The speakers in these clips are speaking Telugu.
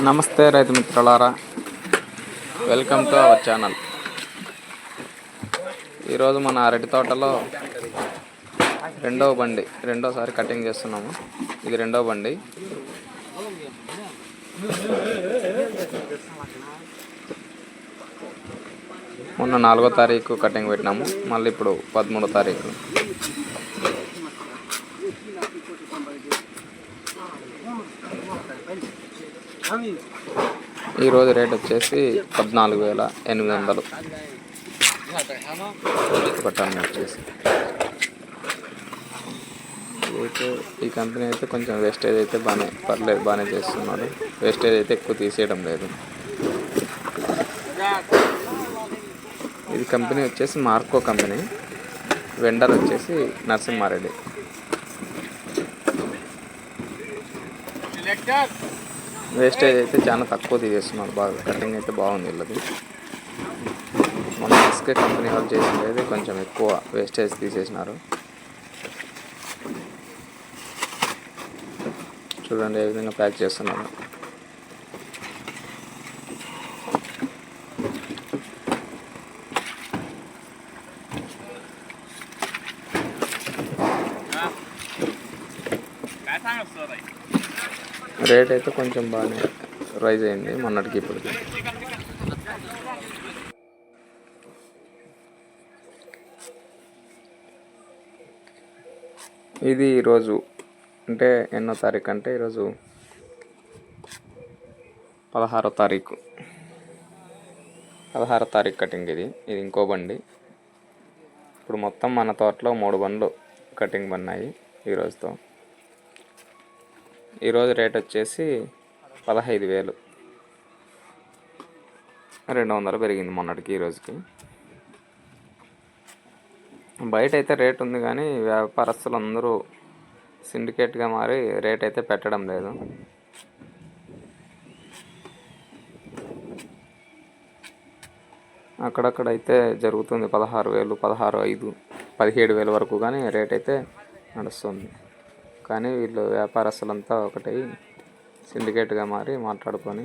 నమస్తే రైతు మిత్రులారా, వెల్కమ్ టు అవర్ ఛానల్. ఈరోజు మన అరటి తోటలో రెండోసారి కటింగ్ చేస్తున్నాము. ఇది రెండో బండి. మొన్న 4వ తారీఖు కటింగ్ పెట్టినాము, మళ్ళీ ఇప్పుడు 13వ తారీఖు. ఈరోజు రేట్ వచ్చేసి 14,800 ఒక టన్ వచ్చేసి. ఈ కంపెనీ అయితే కొంచెం వేస్టేజ్ అయితే బాగానే చేస్తున్నారు. వేస్టేజ్ అయితే ఎక్కువ తీసేయడం లేదు. ఇది కంపెనీ వచ్చేసి మార్కో కంపెనీ, వెండర్ వచ్చేసి నరసింహారెడ్డి. వేస్టేజ్ అయితే చాలా తక్కువ తీసేస్తున్నారు. బాగా కటింగ్ అయితే బాగుంది వీళ్ళది. మన ఎస్కే కంపెనీ వాళ్ళు చేసింది కొంచెం ఎక్కువ వేస్టేజ్ తీసేసినారు. చూడండి ఏ విధంగా ప్యాక్ చేస్తున్నారు. రేట్ అయితే కొంచెం బాగానే రైజ్ అయింది మొన్నటికి ఇప్పటికి. ఇది ఈరోజు అంటే ఎన్నో తారీఖు అంటే ఈరోజు 16వ తారీఖు. 16వ తారీఖు కటింగ్. ఇది ఇంకో బండి. ఇప్పుడు మొత్తం మన తోటలో 3 బండ్లు కటింగ్ పడినాయి ఈరోజుతో. ఈరోజు రేట్ వచ్చేసి 15,200 పెరిగింది మొన్నటికి ఈరోజుకి. బయట అయితే రేట్ ఉంది కానీ వ్యాపారస్తులు అందరూ సిండికేట్గా మారి రేట్ అయితే పెట్టడం లేదు. అక్కడక్కడైతే జరుగుతుంది 16,000, 16,500, 17,000 వరకు కానీ రేట్ అయితే నడుస్తుంది. కానీ వీళ్ళు వ్యాపారస్తులంతా ఒకటి సిండికేట్గా మారి మాట్లాడుకొని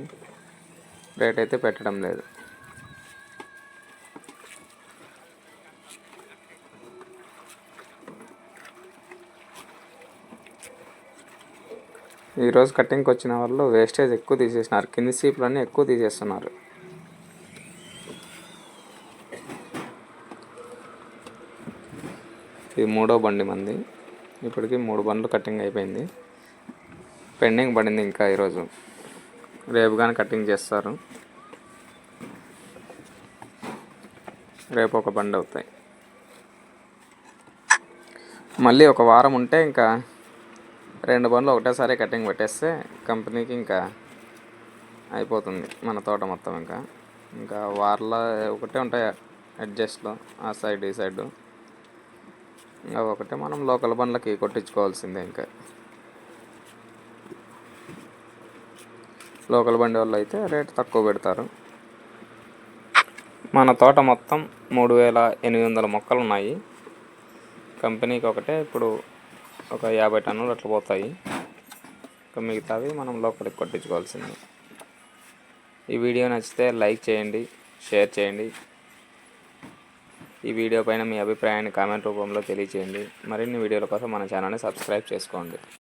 రేట్ అయితే పెట్టడం లేదు. ఈరోజు కటింగ్కి వచ్చిన వాళ్ళు వేస్టేజ్ ఎక్కువ తీసేసినారు. కింది సీపులన్నీ ఎక్కువ తీసేస్తున్నారు. ఇది 3వ బండి మంది. ఇప్పటికి 3 బండ్లు కటింగ్ అయిపోయింది. పెండింగ్ పడింది ఇంకా ఈరోజు. రేపు కానీ కటింగ్ చేస్తారు. రేపు ఒక బండి అవుతాయి. మళ్ళీ ఒక వారం ఉంటే ఇంకా 2 బండ్లు ఒకటేసారి కటింగ్ పెట్టేస్తే కంపెనీకి ఇంకా అయిపోతుంది మన తోట మొత్తం. ఇంకా వార్లో ఒకటే ఉంటాయి అడ్జస్ట్లో, ఆ సైడ్ ఈ సైడ్. ఇంకా ఒకటే మనం లోకల్ బండ్లకి కొట్టించుకోవాల్సిందే. ఇంకా లోకల్ బండి వాళ్ళు అయితే రేట్ తక్కువ పెడతారు. మన తోట మొత్తం 3,800 మొక్కలు ఉన్నాయి. కంపెనీకి ఒకటే ఇప్పుడు ఒక 50 టన్నులు అట్లా పోతాయి. ఇంకా మిగతావి మనం లోపలికి కొట్టించుకోవాల్సిందే. ఈ వీడియో నచ్చితే లైక్ చేయండి, షేర్ చేయండి. ఈ వీడియో పైన మీ అభిప్రాయాన్ని కామెంట్ రూపంలో తెలియచేయండి. మరిన్ని వీడియోల కోసం మన ఛానల్ని సబ్స్క్రైబ్ చేసుకోండి.